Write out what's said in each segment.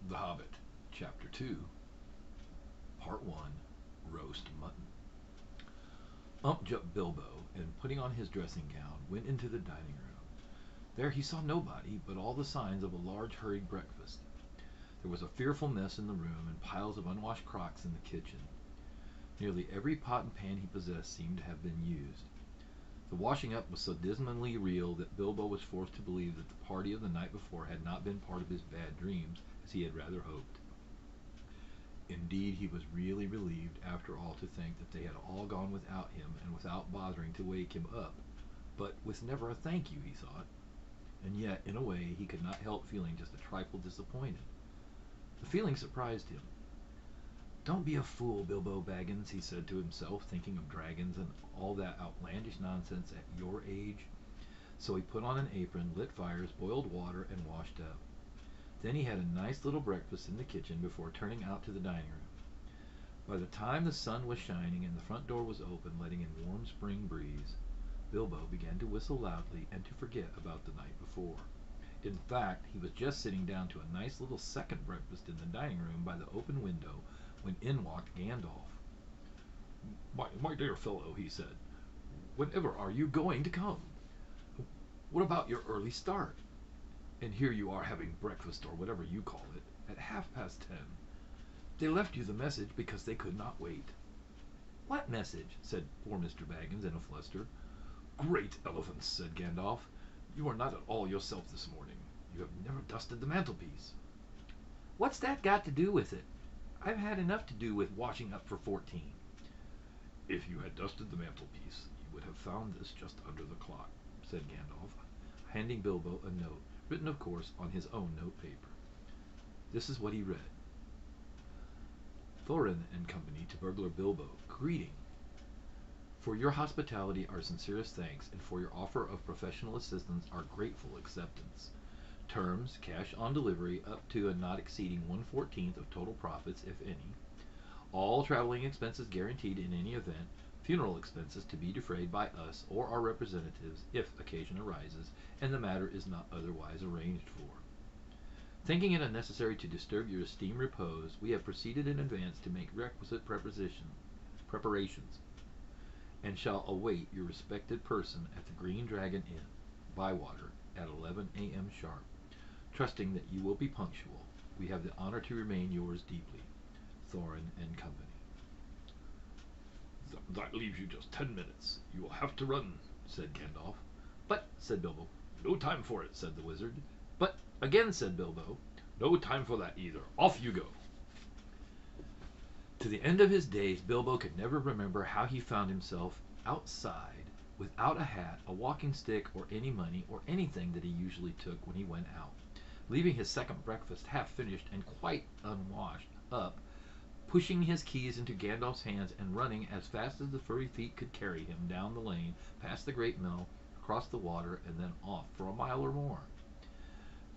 The Hobbit, Chapter 2, Part 1, Roast Mutton. Jumped Bilbo, and putting on his dressing gown, went into the dining room. There he saw nobody, but all the signs of a large hurried breakfast. There was a fearful mess in the room, and piles of unwashed crocks in the kitchen. Nearly every pot and pan he possessed seemed to have been used. The washing up was so dismally real that Bilbo was forced to believe that the party of the night before had not been part of his bad dreams, as he had rather hoped. Indeed, he was really relieved, after all, to think that they had all gone without him and without bothering to wake him up, but with never a thank you, he thought. And yet, in a way, he could not help feeling just a trifle disappointed. The feeling surprised him. "Don't be a fool, Bilbo Baggins," he said to himself, thinking of dragons and all that outlandish nonsense at your age. So he put on an apron, lit fires, boiled water, and washed up. Then he had a nice little breakfast in the kitchen before turning out to the dining room. By the time the sun was shining and the front door was open, letting in warm spring breeze, Bilbo began to whistle loudly and to forget about the night before. In fact, he was just sitting down to a nice little second breakfast in the dining room by the open window when in walked Gandalf. My dear fellow," he said, "whenever are you going to come? What about your early start? And here you are having breakfast, or whatever you call it, at 10:30. They left you the message because they could not wait." "What message?" said poor Mr. Baggins in a fluster. "Great elephants," said Gandalf. "You are not at all yourself this morning. You have never dusted the mantelpiece." "What's that got to do with it? I've had enough to do with washing up for 14. "If you had dusted the mantelpiece, you would have found this just under the clock," said Gandalf, handing Bilbo a note, written, of course, on his own note paper. This is what he read: Thorin and Company to Burglar Bilbo, greeting. For your hospitality, our sincerest thanks, and for your offer of professional assistance, our grateful acceptance. Terms: cash on delivery up to and not exceeding 1/14 of total profits, if any. All traveling expenses guaranteed in any event. Funeral expenses to be defrayed by us or our representatives if occasion arises and the matter is not otherwise arranged for. Thinking it unnecessary to disturb your esteemed repose, we have proceeded in advance to make requisite preparations, and shall await your respected person at the Green Dragon Inn, Bywater, at 11 a.m. sharp. Trusting that you will be punctual, we have the honor to remain yours deeply, Thorin and Company. "That leaves you just 10 minutes. You will have to run," said Gandalf. "But," said Bilbo. "No time for it," said the wizard. "But," again said Bilbo. "No time for that either. Off you go." To the end of his days, Bilbo could never remember how he found himself outside without a hat, a walking stick, or any money, or anything that he usually took when he went out, leaving his second breakfast half finished and quite unwashed up, pushing his keys into Gandalf's hands and running as fast as the furry feet could carry him down the lane, past the great mill, across the water, and then off for a mile or more.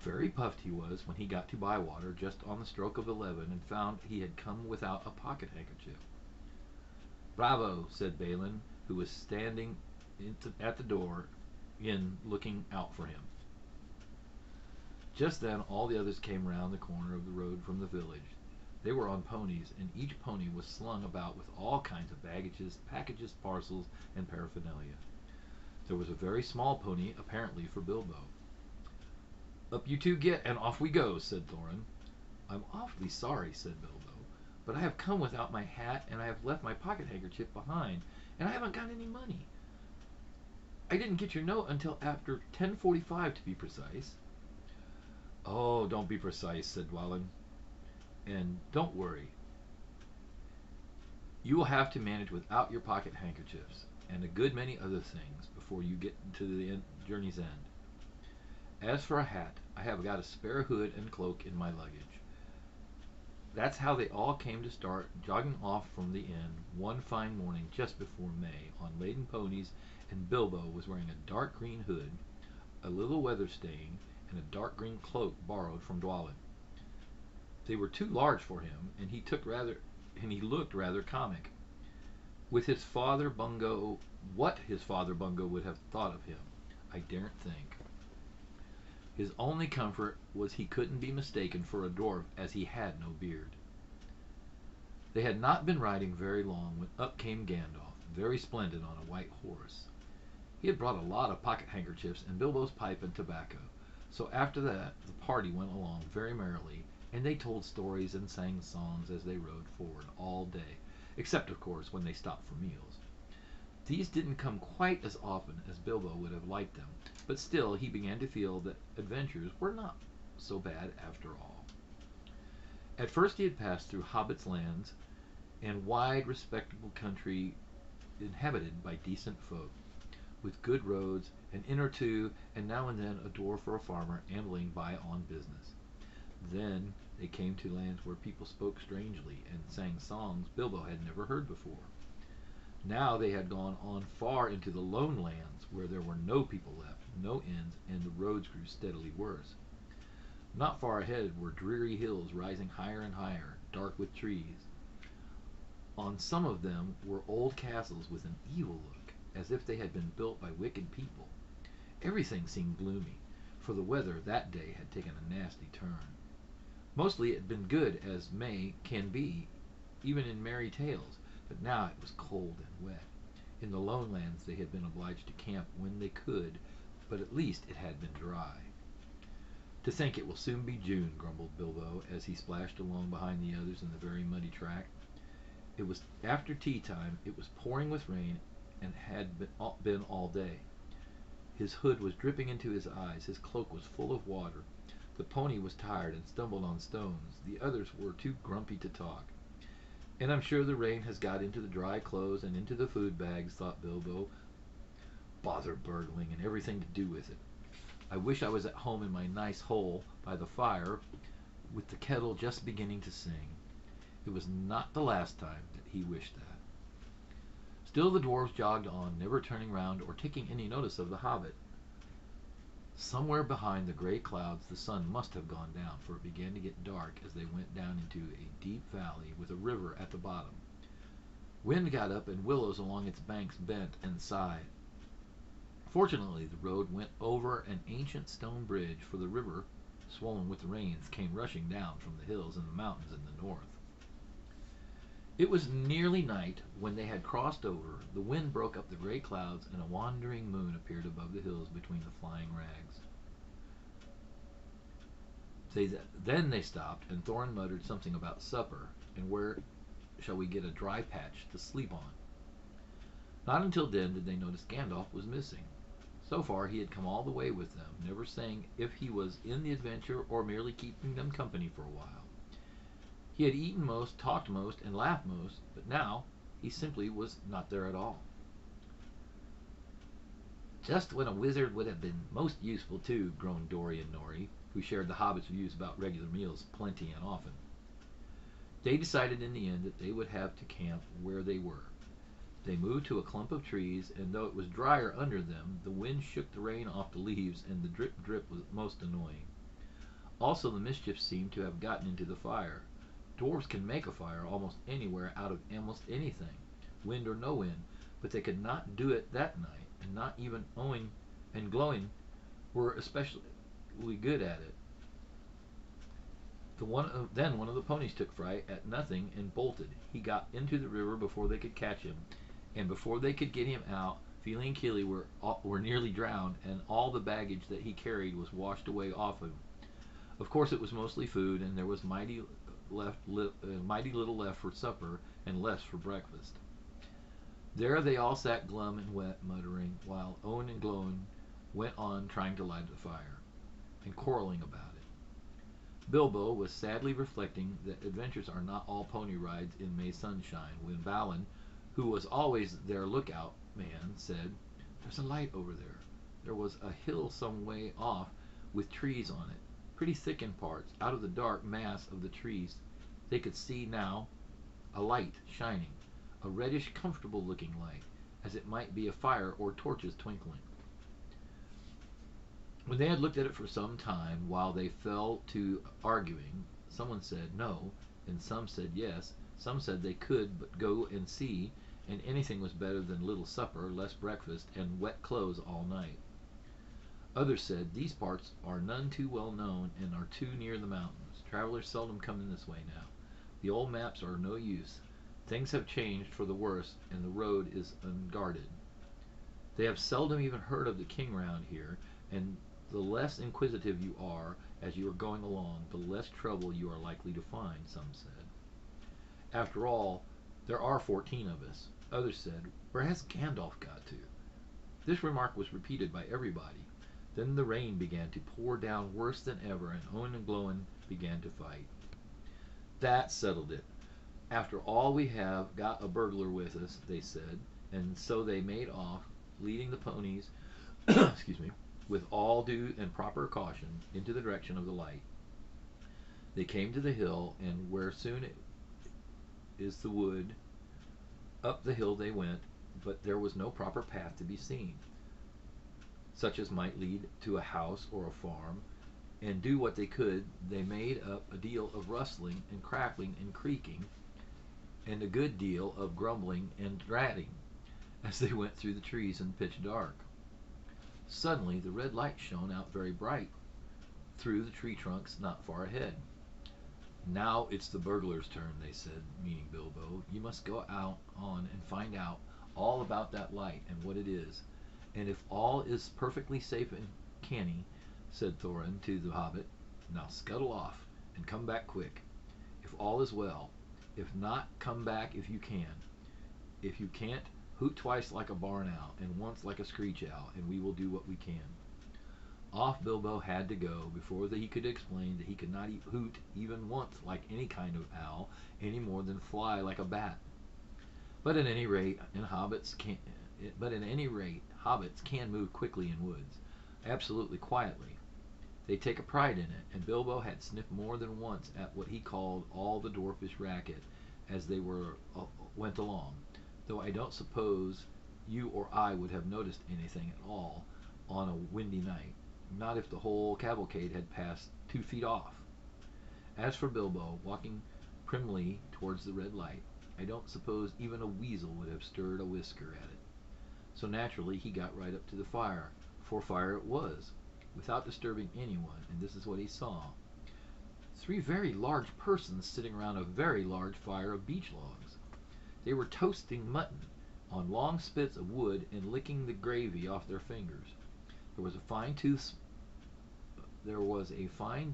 Very puffed he was when he got to Bywater just on the stroke of 11 and found he had come without a pocket handkerchief. "Bravo," said Balin, who was standing at the door in looking out for him. Just then all the others came round the corner of the road from the village. They were on ponies, and each pony was slung about with all kinds of baggages, packages, parcels, and paraphernalia. There was a very small pony, apparently for Bilbo. "Up you two get, and off we go," said Thorin. "I'm awfully sorry," said Bilbo, "but I have come without my hat, and I have left my pocket handkerchief behind, and I haven't got any money. I didn't get your note until after 10:45, to be precise." "Oh, don't be precise," said Dwalin. "And don't worry. You will have to manage without your pocket handkerchiefs, and a good many other things, before you get to the journey's end. As for a hat, I have got a spare hood and cloak in my luggage." That's how they all came to start jogging off from the inn one fine morning just before May, on laden ponies, and Bilbo was wearing a dark green hood, a little weather stain, and a dark green cloak borrowed from Dwalin. They were too large for him, and he looked rather comic. What his father Bungo would have thought of him, I daren't think. His only comfort was he couldn't be mistaken for a dwarf, as he had no beard. They had not been riding very long when up came Gandalf, very splendid on a white horse. He had brought a lot of pocket handkerchiefs and Bilbo's pipe and tobacco, so after that the party went along very merrily, and they told stories and sang songs as they rode forward all day, except of course when they stopped for meals. These didn't come quite as often as Bilbo would have liked them, but still he began to feel that adventures were not so bad after all. At first he had passed through Hobbit's lands and wide, respectable country inhabited by decent folk, with good roads, an inn or two, and now and then a dwarf or a farmer ambling by on business. Then they came to lands where people spoke strangely and sang songs Bilbo had never heard before. Now they had gone on far into the lone lands, where there were no people left, no inns, and the roads grew steadily worse. Not far ahead were dreary hills rising higher and higher, dark with trees. On some of them were old castles with an evil look, as if they had been built by wicked people. Everything seemed gloomy, for the weather that day had taken a nasty turn. Mostly it had been good, as May can be, even in merry tales, but now it was cold and wet. In the lone lands they had been obliged to camp when they could, but at least it had been dry. To think it will soon be June, grumbled Bilbo, as he splashed along behind the others in the very muddy track. It was after tea time, it was pouring with rain, and had been all day. His hood was dripping into his eyes, his cloak was full of water. The pony was tired and stumbled on stones. The others were too grumpy to talk. And I'm sure the rain has got into the dry clothes and into the food bags, thought Bilbo. Bother burgling and everything to do with it. I wish I was at home in my nice hole by the fire, with the kettle just beginning to sing. It was not the last time that he wished that. Still the dwarves jogged on, never turning round or taking any notice of the hobbit. Somewhere behind the gray clouds the sun must have gone down, for it began to get dark as they went down into a deep valley with a river at the bottom. Wind got up and willows along its banks bent and sighed. Fortunately the road went over an ancient stone bridge, for the river, swollen with the rains, came rushing down from the hills and the mountains in the north. It was nearly night when they had crossed over. The wind broke up the gray clouds, and a wandering moon appeared above the hills between the flying rags. Then they stopped, and Thorin muttered something about supper, and where shall we get a dry patch to sleep on. Not until then did they notice Gandalf was missing. So far he had come all the way with them, never saying if he was in the adventure or merely keeping them company for a while. He had eaten most, talked most, and laughed most, but now he simply was not there at all. Just when a wizard would have been most useful too, groaned Dori and Nori, who shared the hobbits' views about regular meals plenty and often. They decided in the end that they would have to camp where they were. They moved to a clump of trees, and though it was drier under them, the wind shook the rain off the leaves, and the drip was most annoying. Also the mischief seemed to have gotten into the fire. Dwarves can make a fire almost anywhere out of almost anything, wind or no wind, but they could not do it that night, and not even Owen and Glowing were especially good at it. Then one of the ponies took fright at nothing and bolted. He got into the river before they could catch him, and before they could get him out, Feely and Keely were nearly drowned, and all the baggage that he carried was washed away off him. Of course it was mostly food, and there was mighty little left for supper and less for breakfast. There they all sat glum and wet, muttering, while Owen and Glowing went on trying to light the fire, and quarreling about it. Bilbo was sadly reflecting that adventures are not all pony rides in May sunshine, when Balin, who was always their lookout man, said, "There's a light over there." There was a hill some way off with trees on it, pretty thick in parts. Out of the dark mass of the trees they could see now a light shining, a reddish, comfortable-looking light, as it might be a fire or torches twinkling. When they had looked at it for some time, while they fell to arguing, someone said no, and some said yes. Some said they could but go and see, and anything was better than little supper, less breakfast, and wet clothes all night. Others said, "These parts are none too well known and are too near the mountains. Travelers seldom come in this way now. The old maps are no use. Things have changed for the worse, and the road is unguarded. They have seldom even heard of the king round here, and the less inquisitive you are as you are going along, the less trouble you are likely to find," some said. "After all, there are 14 of us." Others said, "Where has Gandalf got to?" This remark was repeated by everybody. Then the rain began to pour down worse than ever, and Owen and Gloin began to fight. That settled it. "After all, we have got a burglar with us," they said, and so they made off, leading the ponies excuse me, with all due and proper caution, into the direction of the light. They came to the hill, and where soon is the wood, up the hill they went, but there was no proper path to be seen, such as might lead to a house or a farm, and do what they could, they made up a deal of rustling and crackling and creaking, and a good deal of grumbling and ratting, as they went through the trees in pitch dark. Suddenly the red light shone out very bright through the tree trunks not far ahead. "Now it's the burglar's turn," they said, meaning Bilbo. "You must go out on and find out all about that light and what it is. And if all is perfectly safe and canny," said Thorin to the Hobbit, "now scuttle off, and come back quick, if all is well. If not, come back if you can. If you can't, hoot twice like a barn owl, and once like a screech owl, and we will do what we can." Off Bilbo had to go before he could explain that he could not hoot even once like any kind of owl, any more than fly like a bat. But at any rate, hobbits can move quickly in woods, absolutely quietly. They take a pride in it, and Bilbo had sniffed more than once at what he called all the dwarfish racket as they went along, though I don't suppose you or I would have noticed anything at all on a windy night, not if the whole cavalcade had passed 2 feet off. As for Bilbo, walking primly towards the red light, I don't suppose even a weasel would have stirred a whisker at it. So naturally he got right up to the fire, for fire it was, without disturbing anyone, and this is what he saw. 3 very large persons sitting around a very large fire of beech logs. They were toasting mutton on long spits of wood and licking the gravy off their fingers. There was a fine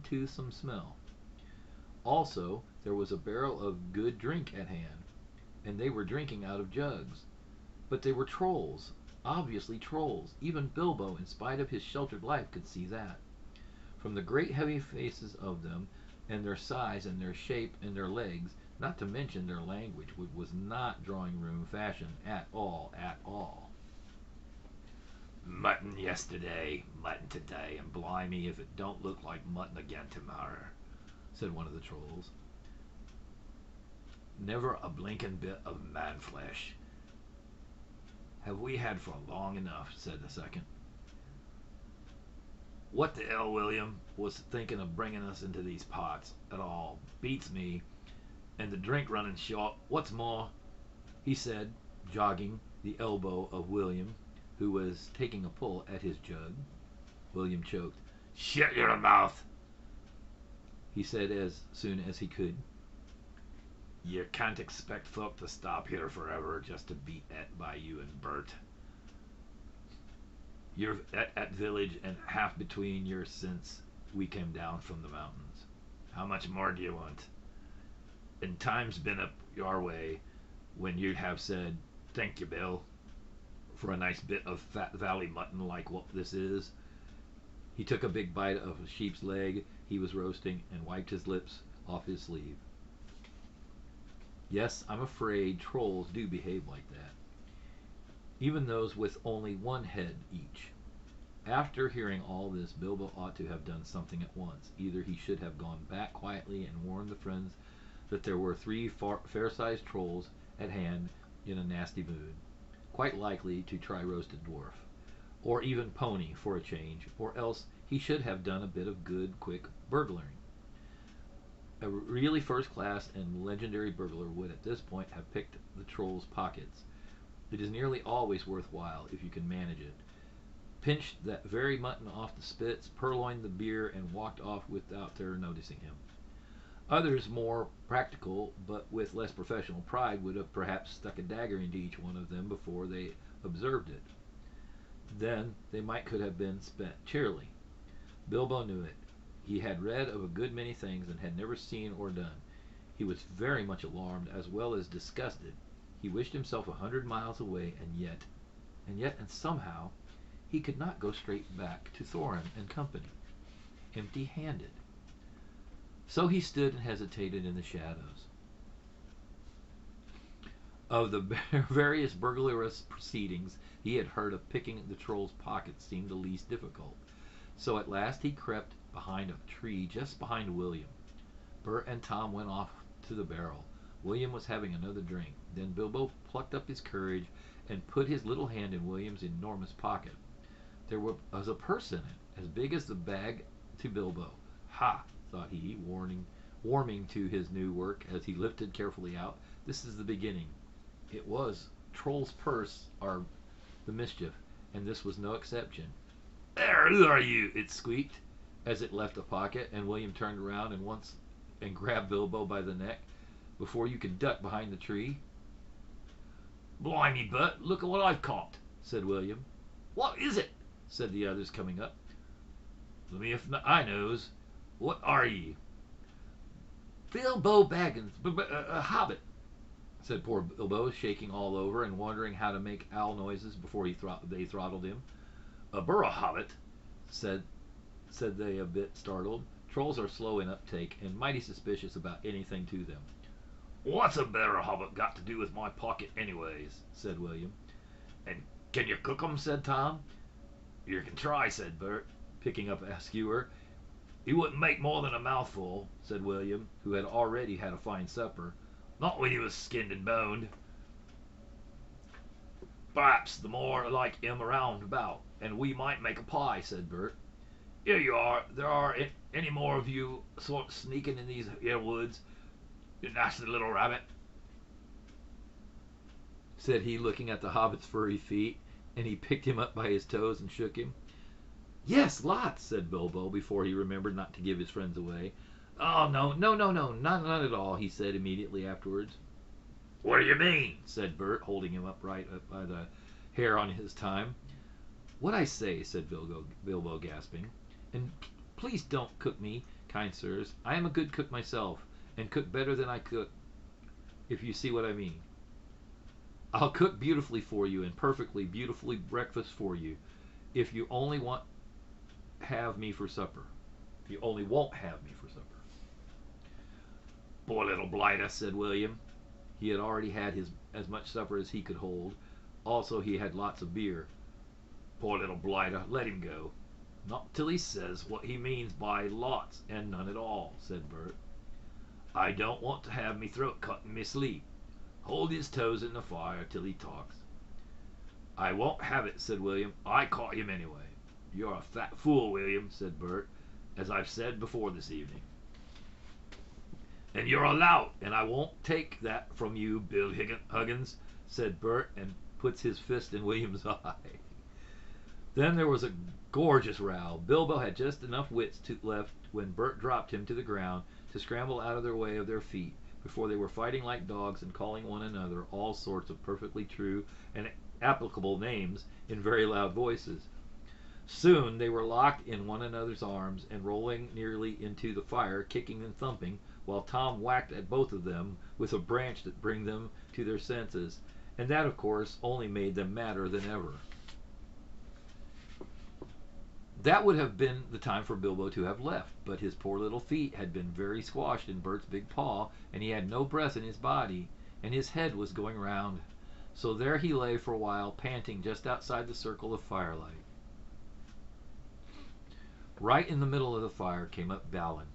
toothsome smell. Also, there was a barrel of good drink at hand, and they were drinking out of jugs. But they were trolls, obviously trolls. Even Bilbo, in spite of his sheltered life, could see that. From the great heavy faces of them, and their size and their shape and their legs, not to mention their language, which was not drawing-room fashion at all, at all. "Mutton yesterday, mutton today, and blimey if it don't look like mutton again tomorrow," said one of the trolls. "Never a blinking bit of man-flesh have we had for long enough," said the second. "What the hell William was thinking of bringing us into these parts at all beats me, and the drink running short. What's more," he said, jogging the elbow of William, who was taking a pull at his jug. William choked. "Shut your mouth," he said as soon as he could. "You can't expect folk to stop here forever just to be et by you and Bert. You're at village and half between your since we came down from the mountains. How much more do you want? And time's been up your way when you'd have said, 'Thank you, Bill,' for a nice bit of fat valley mutton like what this is." He took a big bite of a sheep's leg he was roasting and wiped his lips off his sleeve. Yes, I'm afraid trolls do behave like that. Even those with only 1 head each. After hearing all this, Bilbo ought to have done something at once. Either he should have gone back quietly and warned the friends that there were 3 fair-sized trolls at hand in a nasty mood, quite likely to try roasted dwarf, or even pony for a change, or else he should have done a bit of good, quick burglaring. A really first-class and legendary burglar would at this point have picked the trolls' pockets. It is nearly always worthwhile if you can manage it. pinched that very mutton off the spits, purloined the beer, and walked off without their noticing him. Others, more practical but with less professional pride, would have perhaps stuck a dagger into each one of them before they observed it. Then they might could have been spent cheerily. Bilbo knew it. He had read of a good many things and had never seen or done. He was very much alarmed as well as disgusted. He wished himself 100 miles away, and somehow he could not go straight back to Thorin and company, empty-handed. So he stood and hesitated in the shadows. Of the various burglarious proceedings he had heard of, picking the troll's pockets seemed the least difficult. So at last he crept behind a tree just behind William. Bert and Tom went off to the barrel. William was having another drink. Then Bilbo plucked up his courage and put his little hand in William's enormous pocket. There was a purse in it, as big as the bag to Bilbo. Ha! Thought he, warming to his new work as he lifted carefully out. This is the beginning. It was Troll's purse or the mischief, and this was no exception. There, who are you? It squeaked as it left the pocket, and William turned around and grabbed Bilbo by the neck before you could duck behind the tree. Blimey, Bert, look at what I've caught, said William. What is it? Said the others, coming up. Let me if I knows. What are ye? Bilbo Baggins, a hobbit, said poor Bilbo, shaking all over and wondering how to make owl noises before they throttled him. A burra hobbit, said they, a bit startled. Trolls are slow in uptake and mighty suspicious about anything to them. What's a burra hobbit got to do with my pocket anyways? Said William. And can you cook 'em? Said Tom. You can try, said Bert, picking up a skewer. He wouldn't make more than a mouthful, said William, who had already had a fine supper. Not when he was skinned and boned. Perhaps the more like him around about, and we might make a pie, said Bert. Here you are. There are any more of you sort of sneaking in these here woods, you nasty little rabbit? Said he, looking at the hobbit's furry feet, and he picked him up by his toes and shook him. Yes, lots, said Bilbo, before he remembered not to give his friends away. Oh, no, not at all, he said immediately afterwards. What do you mean? Said Bert, holding him upright up by the hair on his time. What I say, said Bilbo, gasping. And please don't cook me, kind sirs. I am a good cook myself, and cook better than I cook, if you see what I mean. I'll cook beautifully for you, and perfectly, beautifully breakfast for you, if you only won't have me for supper. Poor little blighter, said William. He had already had as much supper as he could hold. Also, he had lots of beer. Poor little blighter, let him go. Not till he says what he means by lots and none at all, said Bert. I don't want to have me throat cut in me sleep. Hold his toes in the fire till he talks. I won't have it, said William. I caught him anyway. You're a fat fool, William, said Bert, as I've said before this evening. And you're a lout, and I won't take that from you, Bill Huggins, said Bert, and puts his fist in William's eye. Then there was a gorgeous row. Bilbo had just enough wits left when Bert dropped him to the ground to scramble out of their way of their feet before they were fighting like dogs and calling one another all sorts of perfectly true and applicable names in very loud voices. Soon they were locked in one another's arms and rolling nearly into the fire, kicking and thumping, while Tom whacked at both of them with a branch that bring them to their senses, and that, of course, only made them madder than ever. That would have been the time for Bilbo to have left, but his poor little feet had been very squashed in Bert's big paw, and he had no breath in his body, and his head was going round. So there he lay for a while, panting just outside the circle of firelight. Right in the middle of the fire came up Balin.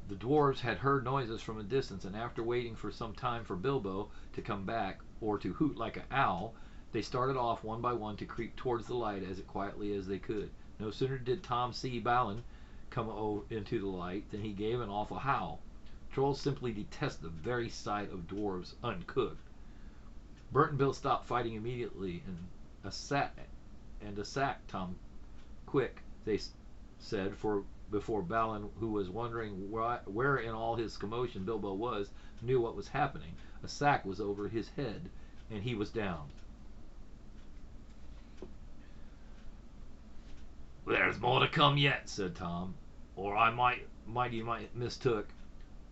The dwarves had heard noises from a distance, and after waiting for some time for Bilbo to come back, or to hoot like an owl, they started off one by one to creep towards the light as quietly as they could. No sooner did Tom see Balin come into the light than he gave an awful howl. Trolls simply detest the very sight of dwarves uncooked. Bert and Bill stopped fighting immediately and sat and a sack, Tom. Quick, they said, for before Balin, who was wondering where in all his commotion Bilbo was, knew what was happening. A sack was over his head, and he was down. "There's more to come yet," said Tom, "or I might mistook.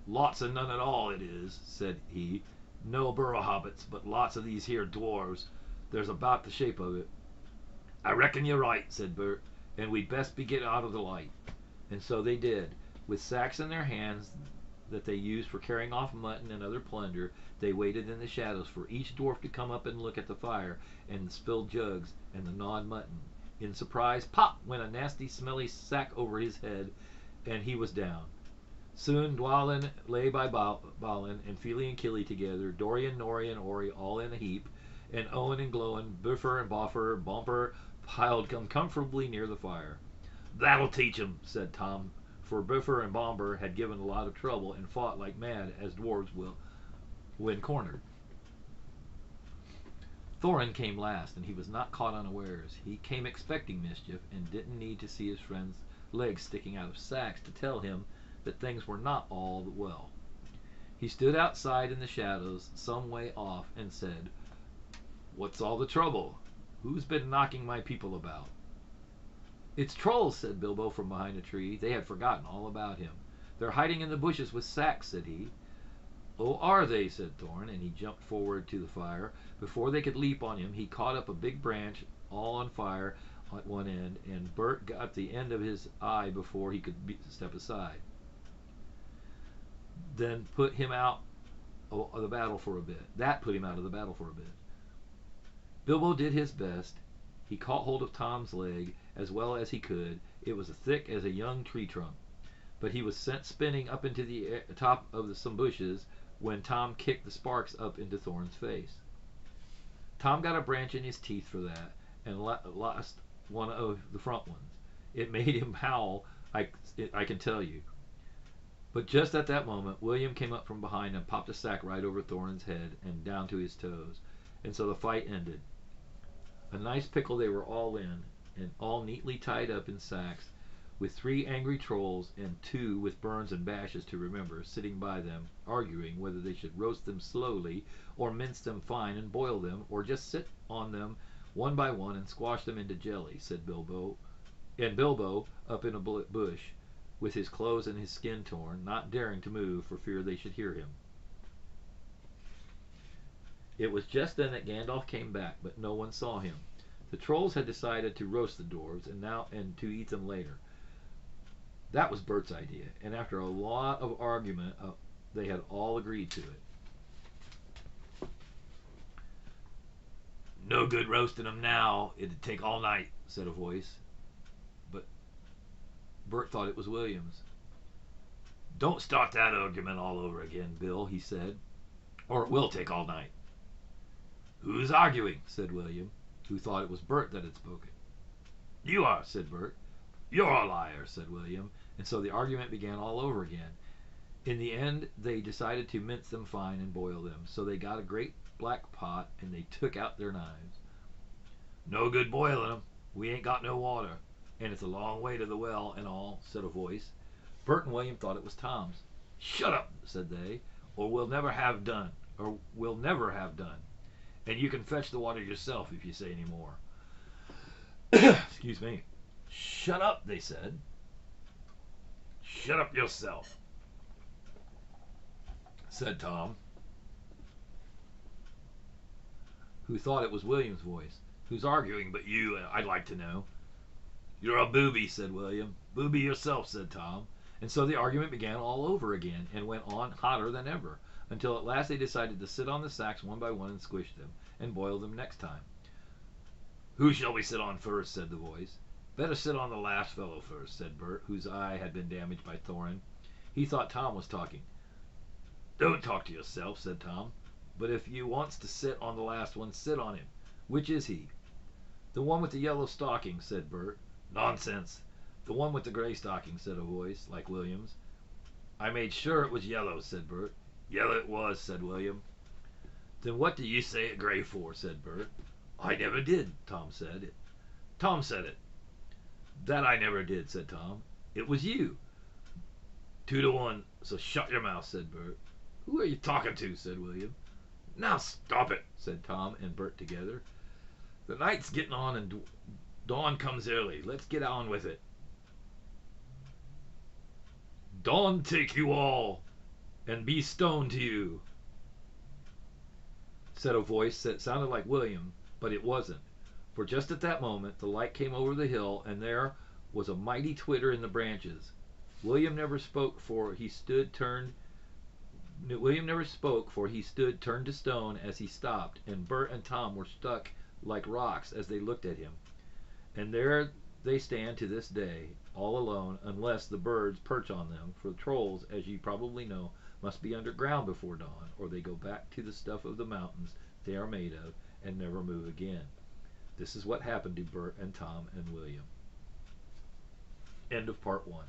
Lots of none at all it is," said he. "No burrow hobbits, but lots of these here dwarves. There's about the shape of it." "I reckon you're right," said Bert, "and we'd best be getting out of the light." And so they did. With sacks in their hands that they used for carrying off mutton and other plunder, they waited in the shadows for each dwarf to come up and look at the fire and the spilled jugs and the gnawed mutton. In surprise, pop went a nasty, smelly sack over his head, and he was down. Soon Dwalin lay by Balin, and Fili and Kili together, Dorian, Nori, and Ori all in a heap, and Owen and Glowin, Buffer and Bumper piled comfortably near the fire. "That'll teach 'em," said Tom, for Buffer and Bomber had given a lot of trouble and fought like mad, as dwarves will when cornered. Thorin came last, and he was not caught unawares. He came expecting mischief, and didn't need to see his friend's legs sticking out of sacks to tell him that things were not all well. He stood outside in the shadows, some way off, and said, "What's all the trouble? Who's been knocking my people about?" "It's trolls," said Bilbo from behind a tree. They had forgotten all about him. "They're hiding in the bushes with sacks," said he. "Oh, are they?" said Thorin, and he jumped forward to the fire. Before they could leap on him, he caught up a big branch, all on fire at one end, and Bert got the end of his eye before he could step aside. Then put him out of the battle for a bit. That put him out of the battle for a bit. Bilbo did his best. He caught hold of Tom's leg as well as he could. It was as thick as a young tree trunk. But he was sent spinning up into the top of some bushes when Tom kicked the sparks up into Thorin's face. Tom got a branch in his teeth for that, and lost one of the front ones. It made him howl, I can tell you. But just at that moment, William came up from behind and popped a sack right over Thorin's head and down to his toes, and so the fight ended. A nice pickle they were all in, and all neatly tied up in sacks, with 3 angry trolls and 2 with burns and bashes to remember sitting by them, arguing whether they should roast them slowly, or mince them fine and boil them, or just sit on them one by one and squash them into jelly, said Bilbo. And Bilbo, up in a bush, with his clothes and his skin torn, not daring to move for fear they should hear him. It was just then that Gandalf came back, but no one saw him. The trolls had decided to roast the dwarves and to eat them later. That was Bert's idea, and after a lot of argument, they had all agreed to it. "No good roasting them now. It'd take all night," said a voice. But Bert thought it was William's. "Don't start that argument all over again, Bill," he said, "or it will take all night." "Who's arguing?" said William, who thought it was Bert that had spoken. "You are," said Bert. "You're a liar," said William, and so the argument began all over again. In the end, they decided to mince them fine and boil them, so they got a great black pot and they took out their knives. "No good boiling them. We ain't got no water, and it's a long way to the well and all," said a voice. Bert and William thought it was Tom's. "Shut up," said they, or we'll never have done. And you can fetch the water yourself if you say any more." Excuse me. "Shut up," they said. "Shut up yourself," said Tom, who thought it was William's voice. "Who's arguing but you, I'd like to know?" "You're a booby," said William. "Booby yourself," said Tom. And so the argument began all over again, and went on hotter than ever, until at last they decided to sit on the sacks one by one and squish them, and boil them next time. "Who shall we sit on first?" said the voice. "Better sit on the last fellow first," said Bert, whose eye had been damaged by Thorin. He thought Tom was talking. "Don't talk to yourself," said Tom. "But if you wants to sit on the last one, sit on him. Which is he?" "The one with the yellow stockings," said Bert. "Nonsense. The one with the gray stockings," said a voice like William's. "I made sure it was yellow," said Bert. "Yellow it was," said William. "Then what do you say it gray for?" said Bert. "I never did," Tom said. Tom said it. That I never did, said Tom. It was you. 2-1, so shut your mouth, said Bert. Who are you talking to, said William. Now stop it, said Tom and Bert together. The night's getting on and dawn comes early. Let's get on with it. Dawn take you all and be stoned to you, said a voice that sounded like William, but it wasn't. For just at that moment the light came over the hill, and there was a mighty twitter in the branches. William never spoke, for he stood turned to stone as he stopped, and Bert and Tom were stuck like rocks as they looked at him. And there they stand to this day, all alone, unless the birds perch on them, for the trolls, as you probably know, must be underground before dawn, or they go back to the stuff of the mountains they are made of and never move again. This is what happened to Bert and Tom and William. End of part 1.